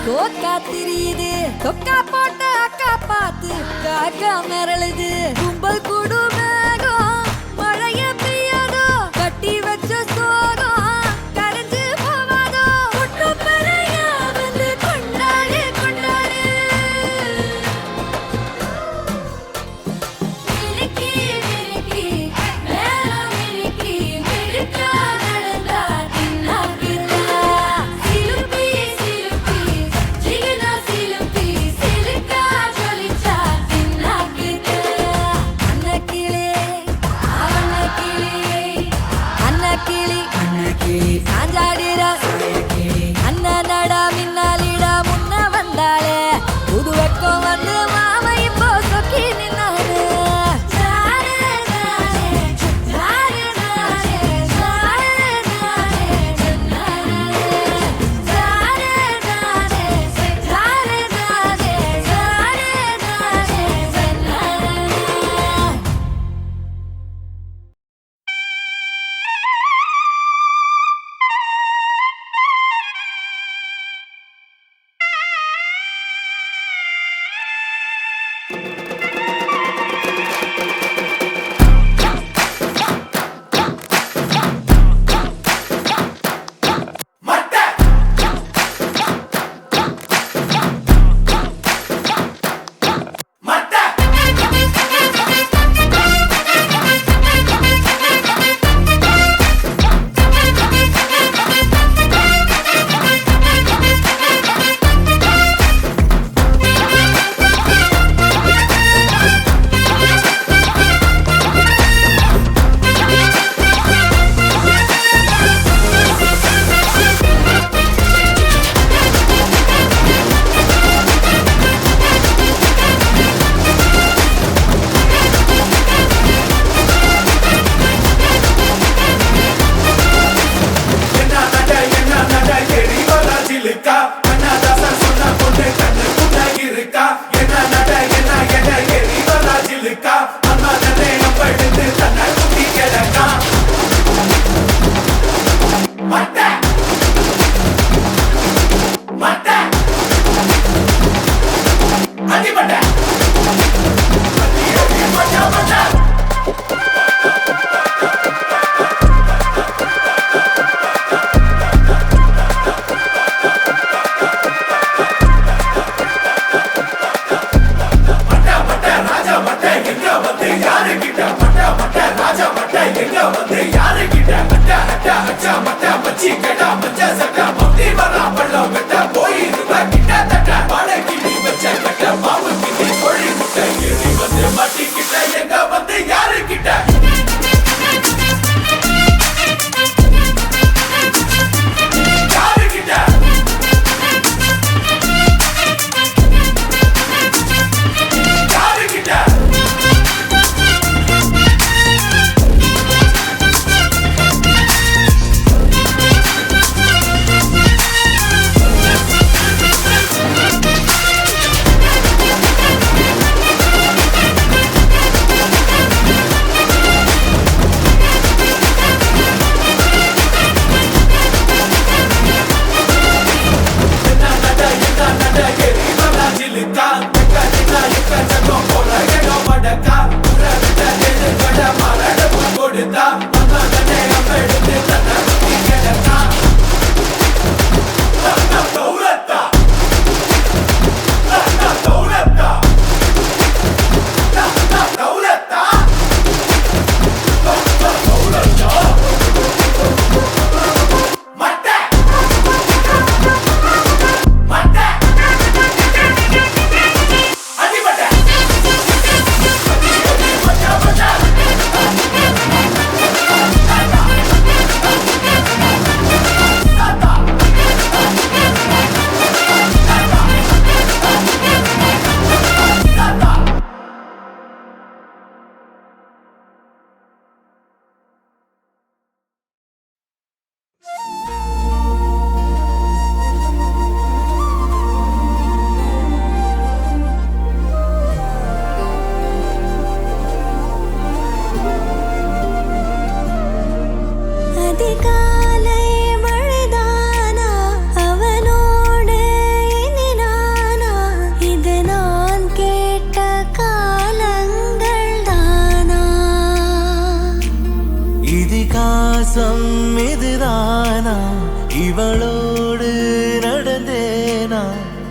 தோக்கா திரியுது தொக்கா போட்ட அக்கா பார்த்து காக்கா மிரளுது கும்பல் கூடு மேகம் மழைய பெய்யாதோ கட்டி வச்ச சோகம் கரைஞ்சு போவாதோ ஒட்டு பறையா வந்து கொண்டாடு கொண்டாடு மினுக்கி மினுக்கி மேல மினுக்கி மினுக்கா நடந்தா தின்னாக்குதா சிலுப்பி சிலுப்பி ஜிகனா சிலுப்பி சிலுக்கா ஜொலிச்சா தின்னாக்குதா அன்னக்கிளே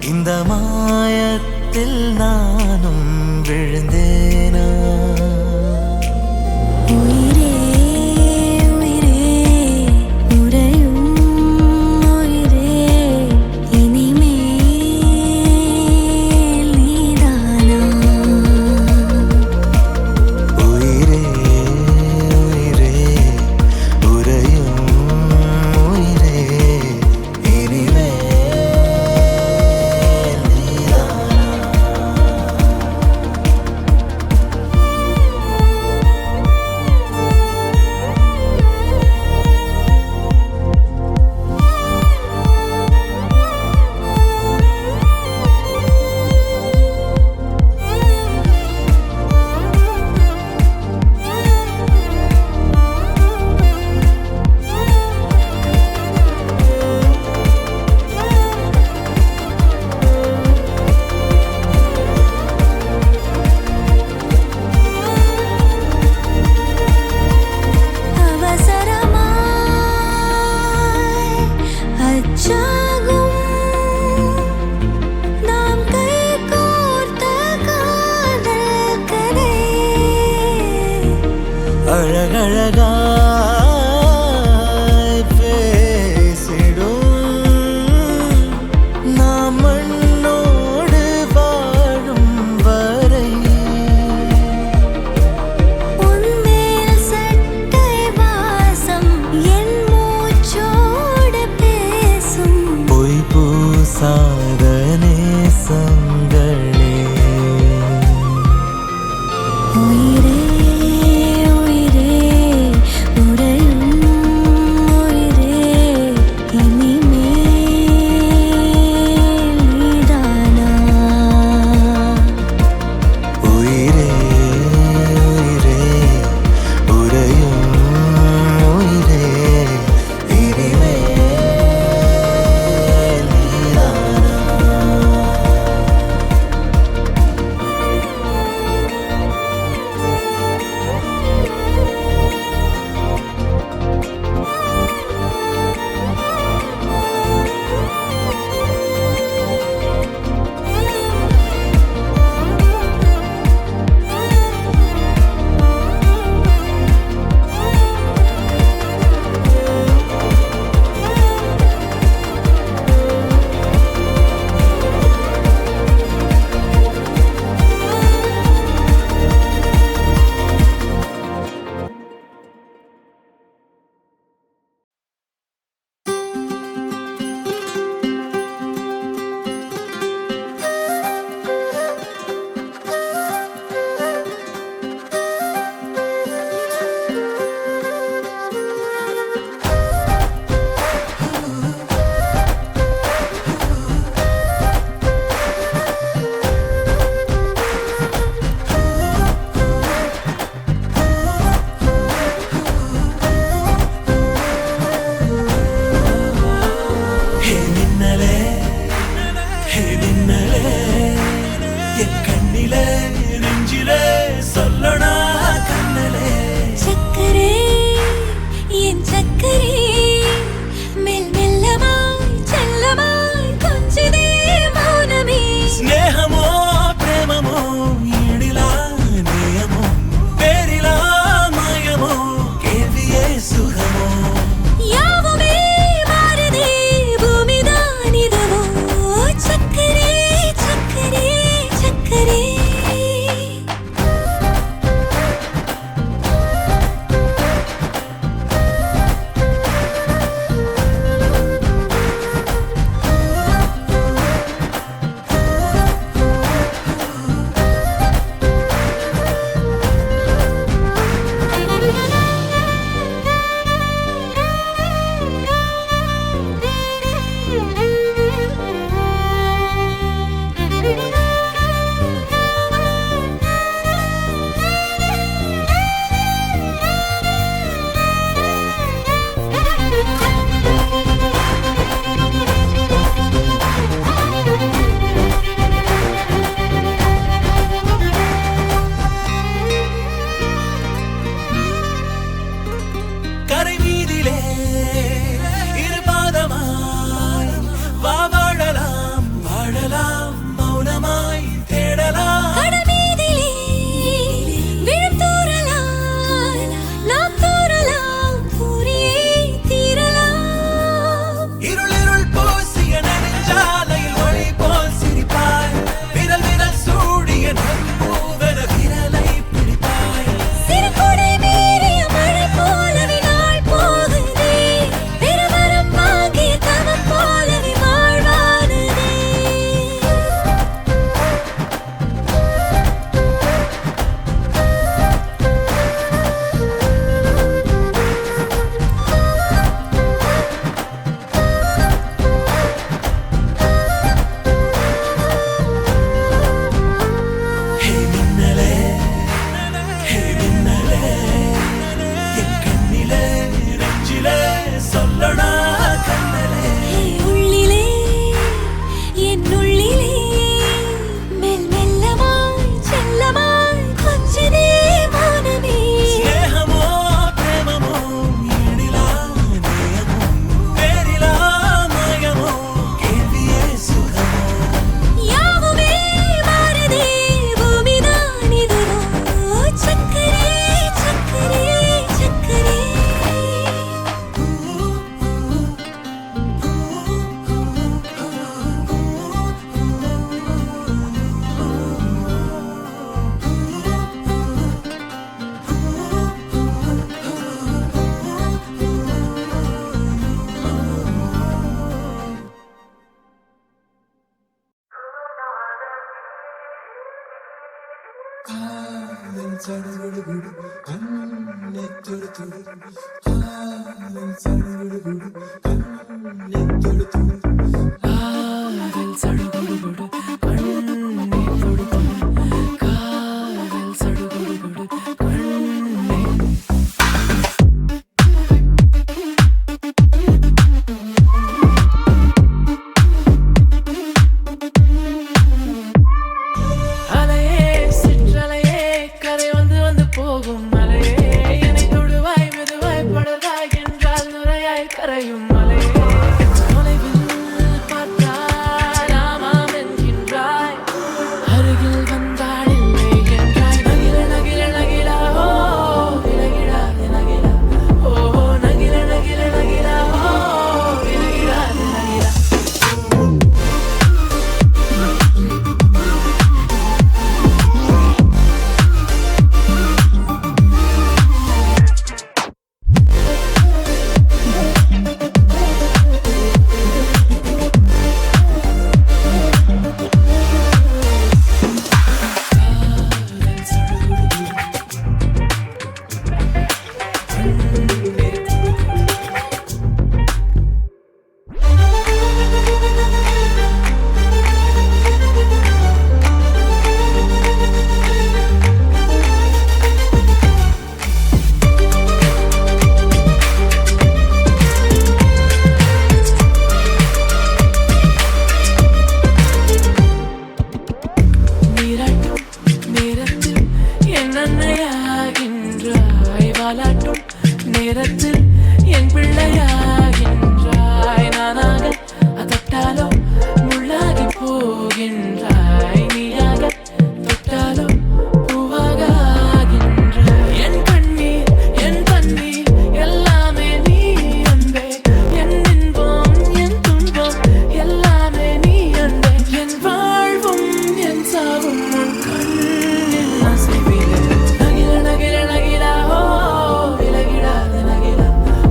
இந்த மாயத்தில் நானும் விழுந்தேனா? உயிரே உயிரே உறையும் உயிரே இனிமேல் நீதானா? உயிரே உயிரே உறையும் உயிரே இனிமேல் நீதானா? காதல் சடுகுடு கண்ணை தொடு தொடு காதல் சடுகுடு கண்ணை தொடு தொடு காதல் சடுகுடு கண்ணை தொடு தொடு காதல் சடுகுடு கண்ணை அலையே சிற்றலையே கரை வந்து வந்து போகும் மலையே என்னை தொடுவாய் மெதுவாய் படலாய் என்றால் நுரையாய் கரையும் மலையே தொலைவில் பார்த்தால் ஆமாம் என்கின்றாய் அருகில் வந்தால் இல்லை என்றாய் நகில நகில நகிலா ஓ விலகிடா நகிலா ஓ நகில நகில நகிலா ஓ விலகிடா நகிலா நீராட்டும் நேரத்தில் என் அன்னையாகின்றாய் வாலாட்டும் நேரத்தில் என் பிள்ளையாகின்றாய் நானாக அதட்டாலோ முள்ளாகி போகின்றாய் நீயாக தொட்டாலோ பூவாக ஆகின்றாய் என் கண்ணீர் என் பன்னீர் எல்லாமே நீ அன்பே என் இன்பம் என் துன்பம் எல்லாமே நீ அன்பே என் வாழ்வும் என் சாவும் உன் கண்ணில் அசைவிலே நகில நகில நகிலா ஓ விலகிடாத நகிலா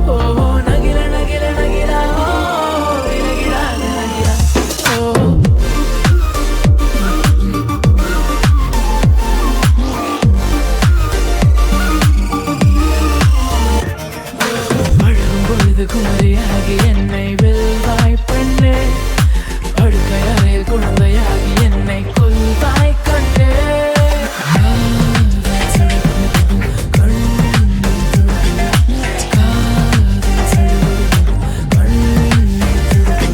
ஓ நகில நகில நகிலா ஓ விலகிடாத நகிலா ஓ பழகும் பொழுது குமரியாகி என்னை வெல்வாய் பெண்ணே படுக்கை அறையில் குழந்தையாகி என்னை கொல்வாய் கண்ணே காதல் சடுகுடு கண்ணை தொடு காதல் சடுகுடு கண்ணை தொடு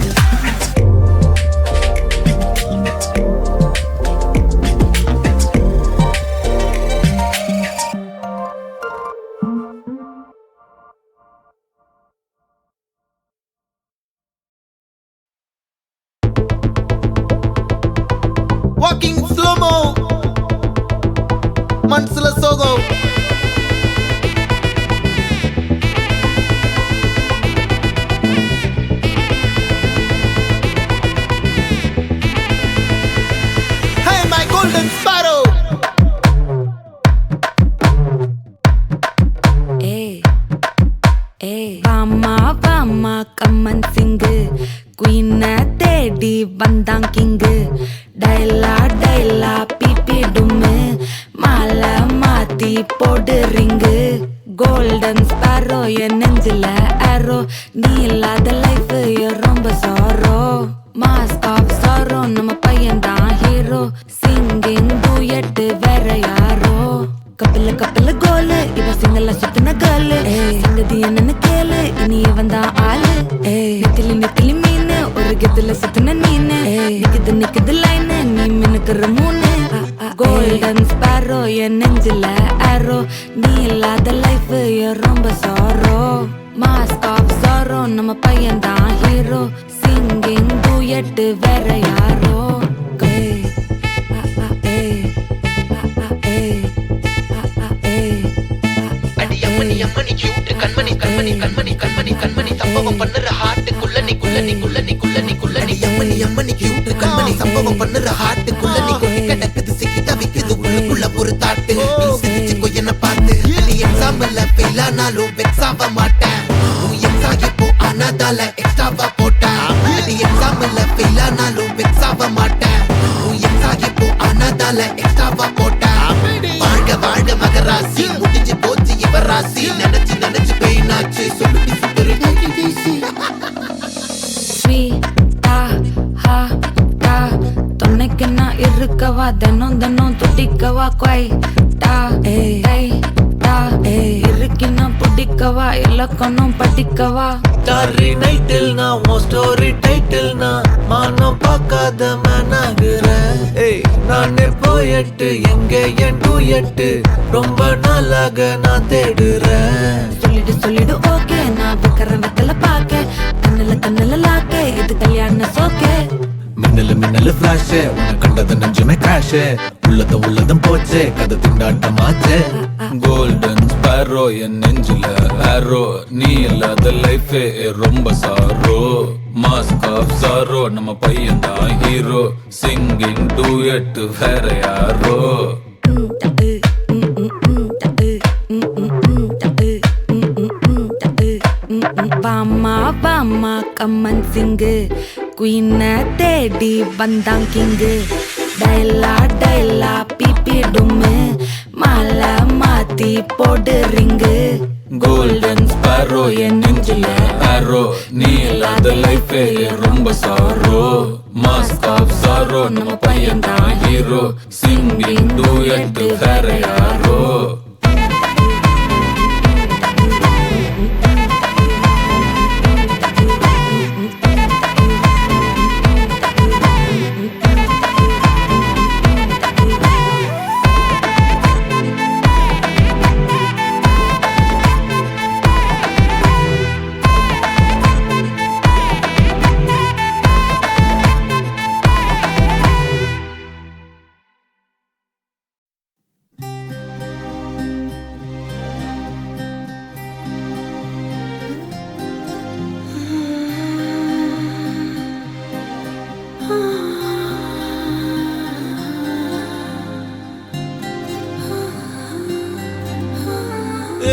Walking slow-mo మనసుల సోగో Hey my golden sparrow வாமா வாமா கம்மன் சிங்கு குயின தேடி வந்தான் கிங்கு டைலா டைலா பிபி டும்மு மாலை மாத்தி போடு ரிங்கு கோல்டன் ஸ்பாரோ என் நெஞ்சில ஆரோ நீ இல்லாத லைஃப் ரொம்ப சாரோ மாஸ்க் ஆஃப் சாரோ நம்ம பையன் தான் ஹீரோ சிங்கிங் டூயட் வேற யாரோ கப்பல கப்பல கோலு இவ சிங்கல சுத்தின கேளு சங்கதி என்னன்னு கேளு இனி இவன் தான் ஆளு நெத்திலி நெத்திலி மீனு ஒரு கெத்துல சுத்தின நீனு நிக்குது நிக்குது லைனு நீ மினுக்குற மூணு கோல்டன் ஸ்பாரோ என் நெஞ்சில ஆரோ நீ இல்லாத லைஃப் ரொம்ப சாரோ மாஸ்க் ஆஃப் சாரோ நம்ம பையன் தான் ஹீரோ சிங்கிங் டூயட் வேற யாரோ அம்மனி அம்மனி கியூட் கண்மணி கண்மணி கண்மணி கண்மணி கண்மணி சம்பவம் பண்ணுற ஹார்ட்டுக்குள்ள நீ குள்ள நீ குள்ள நீ குள்ள நீ குள்ள நீ அம்மனி அம்மனி கியூட் கண்மணி சம்பவம் பண்ணுற ஹார்ட்டுக்குள்ள நீ கொட்டி கிடக்குது சிக்கி தவிக்குது உள்ளுக்குள்ள ஒரு தாட்டு நீ சிரிச்சுக்கோ என்ன பார்த்து நீ எக்ஸாம்ல ஃபெயில் ஆனாலும் வெக்ஸ் ஆக மாட்டேன் உன் எக்ஸாம் இப்போ ஆனதால எக்ஸ்ட்ராவா போட்டேன் நீ எக்ஸாம்ல ஃபெயில் ஆனாலும் வெக்ஸ் ஆக மாட்டேன் உன் எக்ஸாம் இப்போ ஆனதால எக்ஸ்ட்ராவா போட்டேன் ராசி முடிஞ்சு போச்சு இவ ராசி நினைச்சு நினைச்சு பெயின் ஆச்சு சொல்லுடி சுந்தரி ஸ்வீட்டா ஹாட்டா துணைக்கு நான் இருக்கவா தினம் தினம் துடிக்கவா குவைட்டா டைட்டா இருக்கினா பிடிக்கவா இலக்கணம் படிக்கவா ஸ்டாரி நைட்டில் நான் உன் ஸ்டோரி டைட்டில் நான் மானம் பார்க்காத மேனாகிறேன் நானே போயட்டு எங்க என் டூயட்டு ரொம்ப நாளாக நான் தேடுறேன் சொல்லிடு ஓகே நான் வைக்கிற வெத்தல பாக்க கண்ணுல லாக்க இது கல்யாண சோக்கே மின்னலு ஃபிளாஷ் உன்னை கண்டது நெஞ்சுமே கிராஷ் உள்ளதும் போச்சே கதை திண்டாட்டமாச்சே கோல்டன் ஸ்பேரோ என் நெஞ்சில ஆரோ நீ இல்லாத லைஃபே ரொம்ப சாரோ மாஸ்க் ஆஃப் சாரோ நம்ம பையன் தான் ஹீரோ சிங்கிங் டூயட் வேற யாரோ வாமா கம்மன் சிங்கு குயின தேடி வந்தான் கிங்கு டைலா பிபிடும்மு மாலை மாத்தி போடு ரிங்கு கோல்டன் ஸ்பேரோ என் நெஞ்சில ஆரோ நீ இல்லாத லைஃபே ரொம்ப சாரோ மாஸ்க் ஆஃப் சாரோ நம்ம பையன் தான் ஹீரோ சிங்கிங் டூயட் வேற யாரோ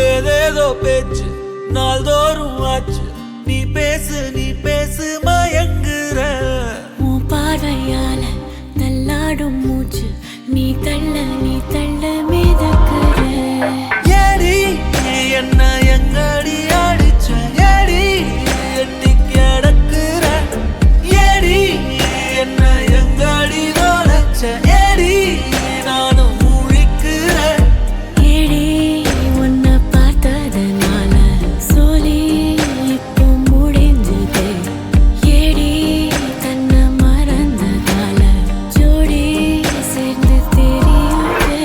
ஏதேதோ பேச்சு நாள்தோறும் ஆச்சு நீ பேசு மயங்குற உன் பார்வையால தள்ளாடும் மூச்சு நீ தள்ள மிதக்குற ஏடி என்ன எங்கடி அடிச்ச ஏடி எட்டி கிடக்குற ஏடி என்ன எங்கடி நோலச்ச ஏடி நானும் முழிக்கிறேன் ஏடி உன்னை பார்த்ததனால சொல்லி இப்போ முடிஞ்சது ஏடி தன்னை மறந்ததால ஜோடி சேர்ந்து தெரியுது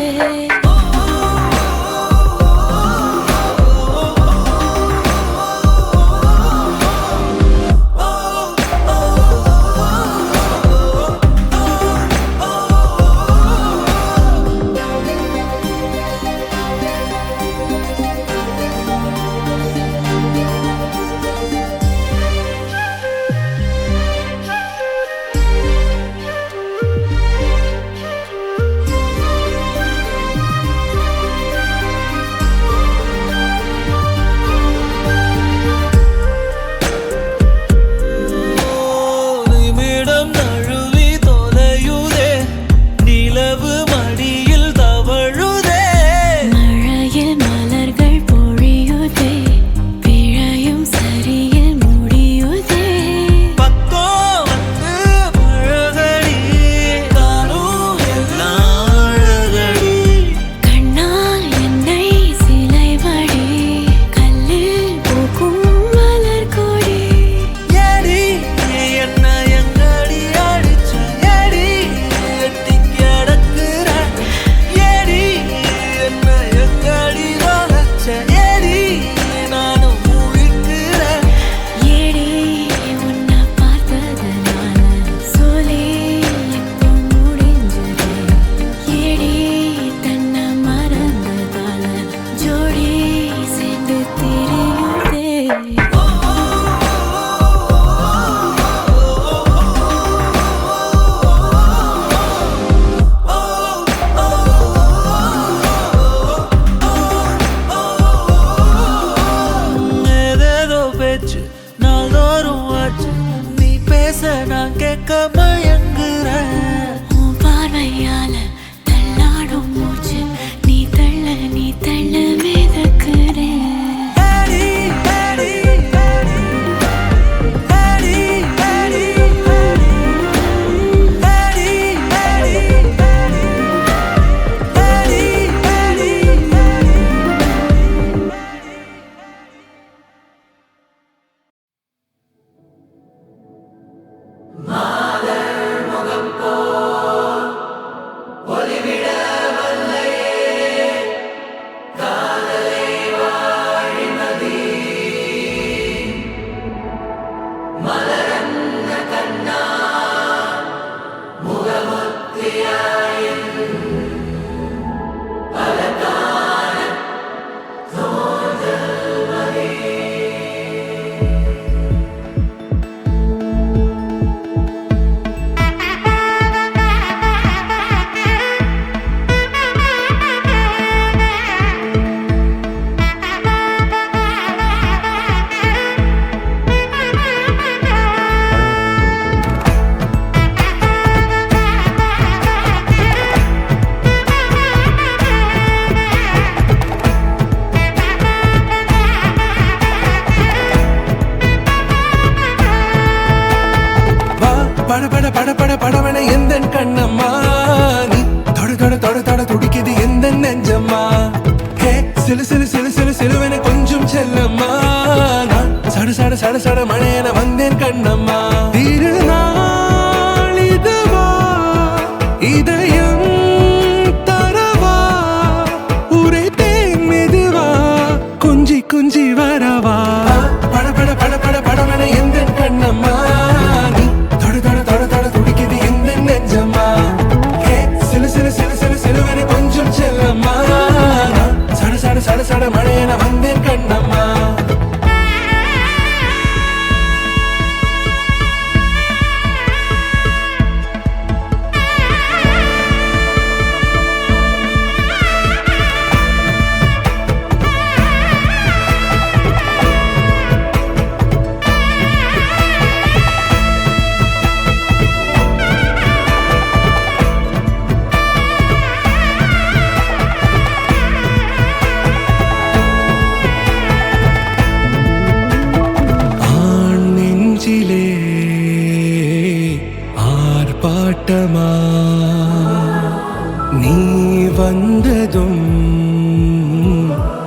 வந்ததும்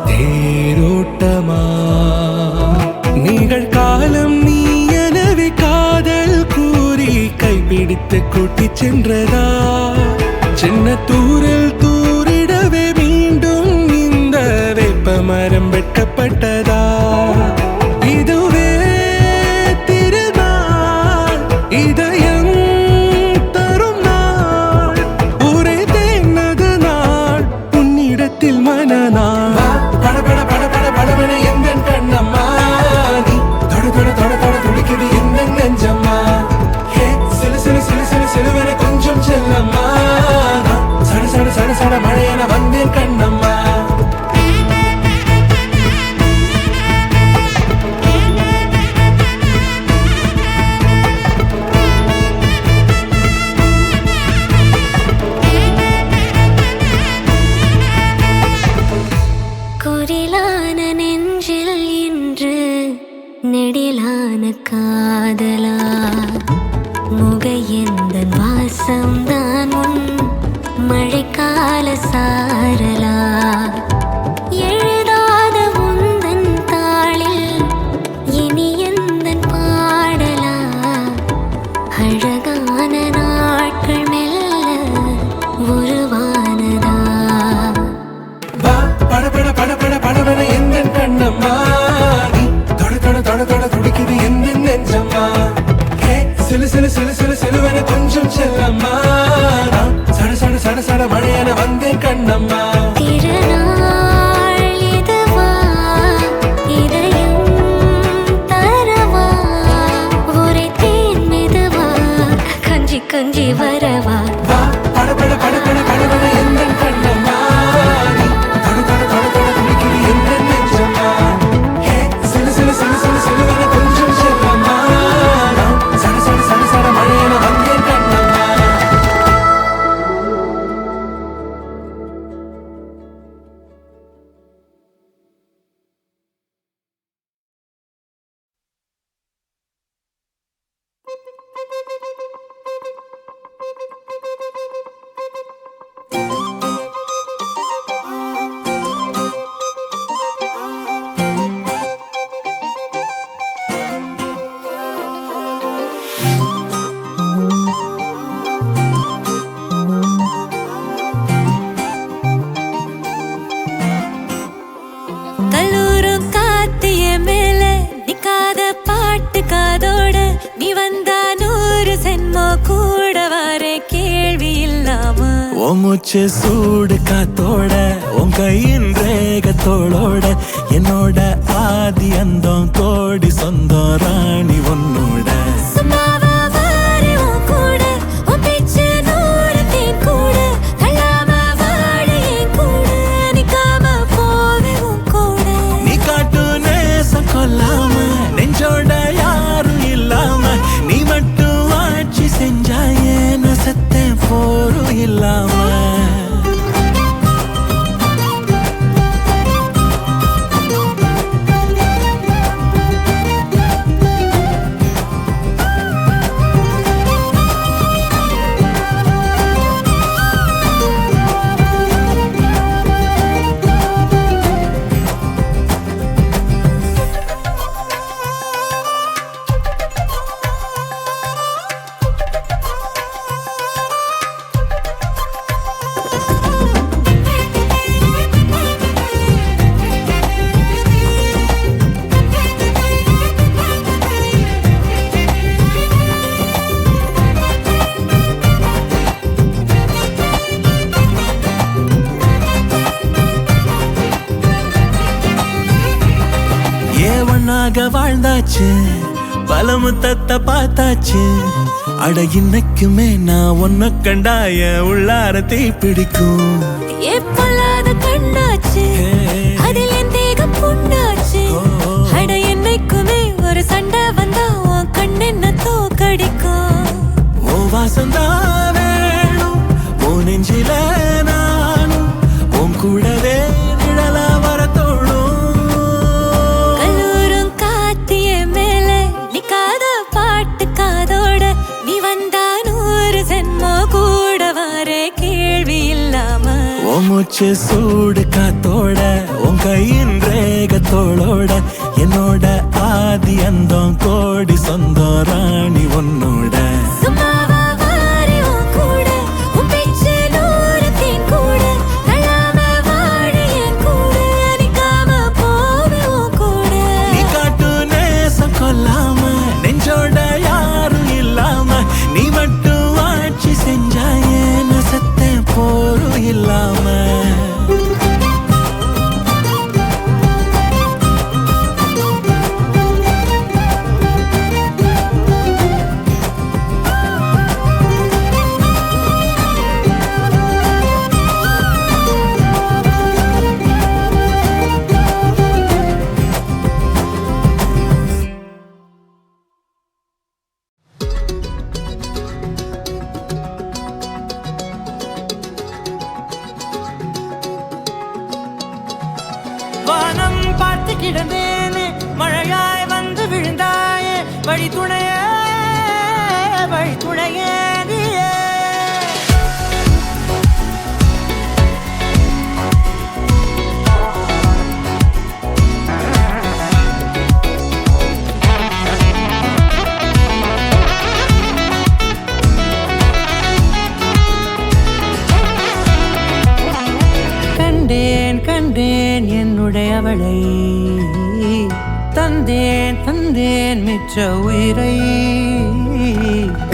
தேரோட்டமா நிகழ்காலம் நீ எனவே காதல் கூறி கைப்பிடித்து கூட்டிச் சென்றதா சின்ன தூரில் தூரிடவே மீண்டும் இந்த வேப்ப மரம் வெட்கப்பட்டதா இதுவே திருநாள் இதயம் தரும் நாள் ஒரே தேனது நாள் உன்னிடத்தில் மனநாள் படபட படபட படபட எங்கள் கண்ணம்மா நீ தொட தொட தொட தொட துடிக்குது எந்த நெஞ்சம்மா ஹே சிலு சிலு சிலு சிலு சிலுவென கொஞ்சம் செல்லம்மா சட சட சட சட மழையென வந்தேன் கண்ணம்மா குரிலான நெஞ்சில் இன்று நெடிலான காதலா முகையெந்தன் வாசம்தான் உன் மழைக்கால சாரலா எழுதாத உந்தன் தாளில் இனி எந்தன் பாடலா அழகான நாட்கள் மெல்ல உருவானதா படபட படபட படபட எந்த கண்ணம்மா நீ தொட தொட தொட தொட துடிக்குது எந்த நெஞ்சம்மா ஹே சிலு சிலு சிலு சிலு சிலுவென கொஞ்சம் செல்லம்மா சட சட சட சட மழையென வந்தேன் கண்ணம்மா திருநாள் இதுவா இதயம் தரவா ஒரே தேன் மெதுவா கஞ்சி கஞ்சி வரவா படபட படபட படபட எந்த கண்ணம்மா நீ தொட தொட தொட தொட துடிக்குது எந்த நெஞ்சம்மா ஹே சிலு சிலு சிலு சிலு சிலுவென கொஞ்சம் செல்லம்மா சட சட சட சட மழையென வந்தேன் கண்ணம்மா கல்லூரும் காத்திய மேல நிக்காத பாட்டு காதோட நீ வந்தா 100 சென்மோ கூட வர கேள்வி இல்லாம ஓ மூச்சு சூடு காத்தோட உன் கையின் ரேகத்தோளோட என்னோட ஆதி அந்தம் கோடி சொந்தம் ராணி உன்னோட சும்மாவா வாரு உன் கூட உன் பேச்சு 100 தேன் கூட கல்லாம வாழ என் கூட நிக்காம போவே உன் கூட நீ காட்டு நேசம் கொல்லாம நெஞ்சோட யாரும் இல்லாம நீ மட்டும் ஆட்சி செஞ்சாயே நான் செத்தேன் போரும் இல்லாம ஒன்னாக வாழ்ந்தாச்சு பல முத்தத்தை பார்த்தாச்சு அட இன்னைக்குமே நான் ஒன்ன கண்டாய உள்ளார தீ பிடிக்கும் எப்பொல்லாத கண்ணாச்சு அதில் என் தேகம் புண்ணாச்சு அட என்னைக்குமே ஒரு சண்டை வந்தா உன் கண்ணென்ன தோக்கடிக்கும் ஓ வாசந்தா வேணும் ஓ நெஞ்சில நானும் உன் கூடவே நிழலா வர தோணும் கல்லூரும் காத்திய மேல நிக்காத பாட்டு காதோட நீ வந்தா 100 சென்மோ கூட வர கேள்வி இல்லாம ஓ மூச்சு சூடு காத்தோட உன் கையின் ரேகத்தோளோட என்னோட ஆதி அந்தம் கோடி சொந்தம் ராணி உன்னோட சும்மாவா வாரி உன் கூட உன் பேச்சு நூறு தேன் கூட தள்ளாம வாழ என் கூட நிக்காம போவே உன் கூட நீ காட்டு நேசம் கொல்லாம நெஞ்சோட யாரும் இல்லாம நீ மட்டும் ஆட்சி செஞ்சாயே நான் செத்தேன் போரும் இல்லாம வானம் பார்த்து கிடந்தேனே மழையாய் வந்து விழுந்தாயே வழி துணையே நீயே கண்டேன் கண்டேன் என்னுடையவளை தந்தேன் தந்தேன் மிச்ச உயிரை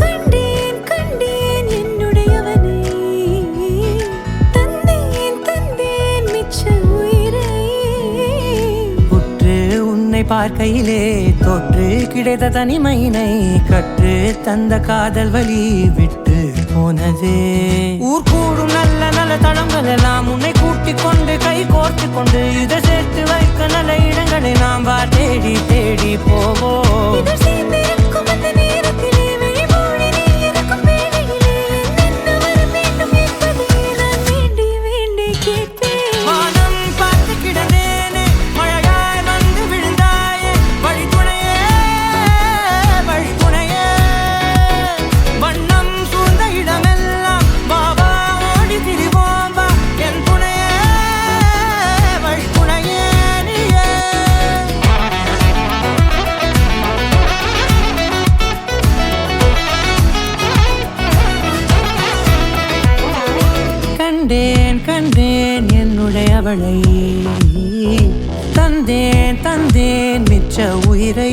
கண்டேன் கண்டேன் என்னுடையவனை தந்தேன் தந்தேன் மிச்ச உயிரை உற்று உன்னை பார்க்கையிலே தொற்று கிடைத்த தனிமையினை கற்று தந்த காதல் வழி விட்டு போனதே ஊர் கூடும் நல்ல நல்ல தளங்கள் எல்லாம் உன்னை கூட்டிக் கொண்டு கை கோர்த்து கொண்டு இதை சேர்த்து வைக்க நல்ல இடங்களை நாம் வா தேடி தேடி போவோம் இதழ் சேர்ந்திருக்கும் அந்த நேரத்திலே விழிமூடி நீ இருக்கும் வேளையிலே என்னென்ன வர வேண்டும் என்பதை நான் வேண்டி வேண்டி கேட்பேன் வானம் பார்த்து கிடந்தேனே மழையாய் வந்து விழுந்தாயே வழி துணையே வண்ணம் சூழ்ந்த இடமெல்லாம் பாபா ஓடி திரிவோம் வா என் துணையே வழி துணையே நீயே கண்டேன் கண்டேன் என்னுடையவளை தந்தேன் தந்தேன் மிச்ச உயிரை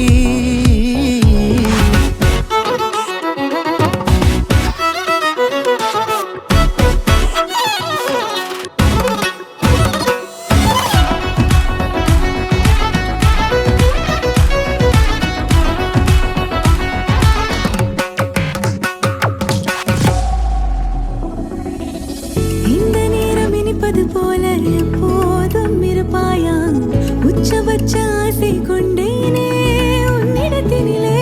இந்த நேரம் இனிப்பது போல எப்போதும் இருப்பாயா உச்சபட்ச ஆசை கொண்டேனே உன்னிடத்தினிலே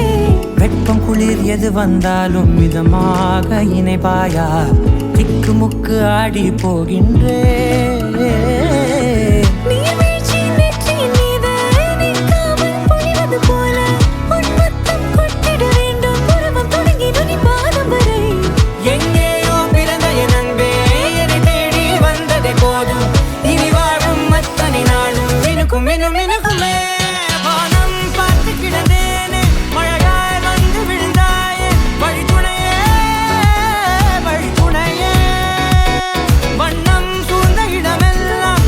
வெப்பம் குளிர் எது வந்தாலும் மிதமாக இணைப்பாயா திக்கு முக்கு ஆடி போகின்றே நீர்வீழ்ச்சி நெற்றியின் மீது நிற்காமல் பொழிவது போல உன் முத்தம் கொட்டிட வேண்டும் உருவம் தொடங்கி நுனி பாதம் வரை எங்கேயோ பிறந்த என் அன்பே என்னை தேடி வந்ததே போதும் இனி வாழும் அத்தனை நாளும் மினுக்கும் மினுக்குமே வானம் பார்த்து கிடந்தேனே மழையாய் வந்து விழுந்தாயே வழி துணையே வண்ணம் சூழ்ந்த இடமெல்லாம்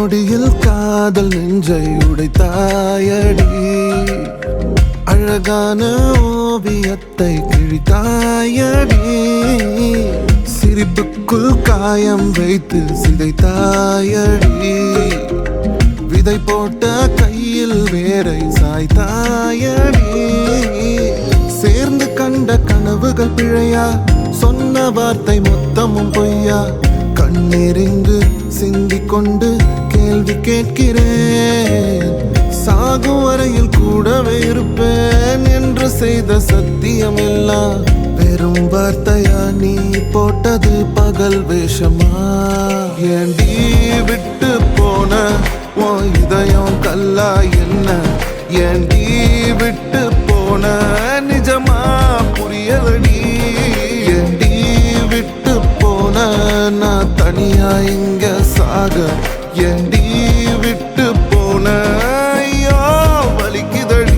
நொடியில் காதல் நெஞ்சை உடைத்தாயடி அழகான ஓவியத்தை கிழித்தாயடி சிரிப்புக்குள் காயம் வைத்து சிதைத்தாயடி விதை போட்ட கையில் வேரை சாய்த்தாயடி சேர்ந்து கண்ட கனவுகள் பிழையா சொன்ன வார்த்தை மொத்தமும் பொய்யா கண்ணெறிந்து சிந்திக் கொண்டு கேள்வி கேட்கிறேன் சாகும் வரையில் கூடவே இருப்பேன் என்று செய்த சத்தியம் எல்லாம் வெறும் வார்த்தையா நீ போட்டது பகல் வேஷமா ஏண்டி விட்டு போன உன் இதயம் கல்லா என்ன ஏண்டி விட்டு போன நிஜமா புரியலடி ஏண்டி விட்டு போன நான் தனியா இங்க சாக ஏண்டி விட்டு போன ஐயோ வலிக்குதடி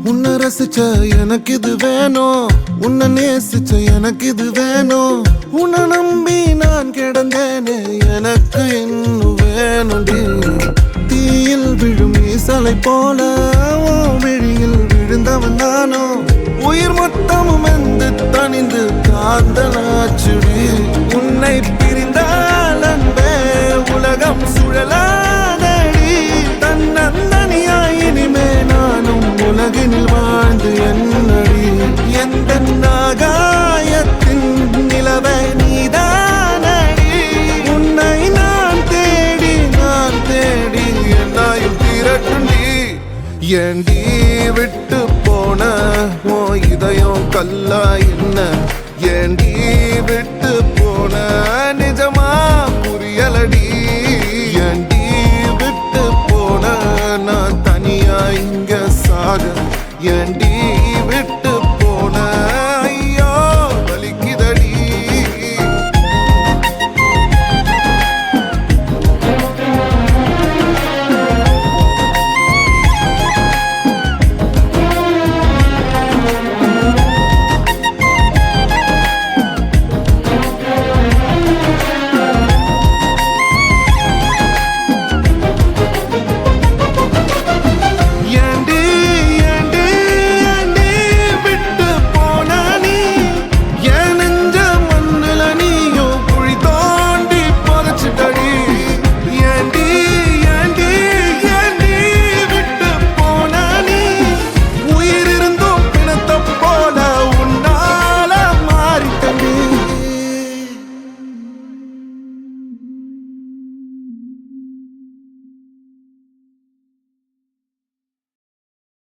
உன்னை ரசிச்ச எனக்கு இது வேணும் உன்னை நேசிச்ச எனக்கு இது வேணும் உன்னை நம்பி நான் கிடந்தேனே எனக்கு இன்னும் வேணும்டி தீயில் விழும் ஈசலை போல ஓ விழியில் விழுந்தவன் நானோ உயிர் மொத்தமும் வந்து தனிந்து காந்தலாச்சுடி உன்னை பிரிந்தால் அன்பே உலகம் சுழலாதடி தன்னந்தனியாய் இனிமே நானும் உலகினில் வாழ்ந்து என்னடி எந்த நாகாயத்தின் நிலவை நீதானடி உன்னை நான் தேடி என்னாயும் திரட்டுண்டி ஏண்டி விட்டு போன ஓ இதயம் கல்லா என்ன ஏண்டி விட்டு போன நிஜம்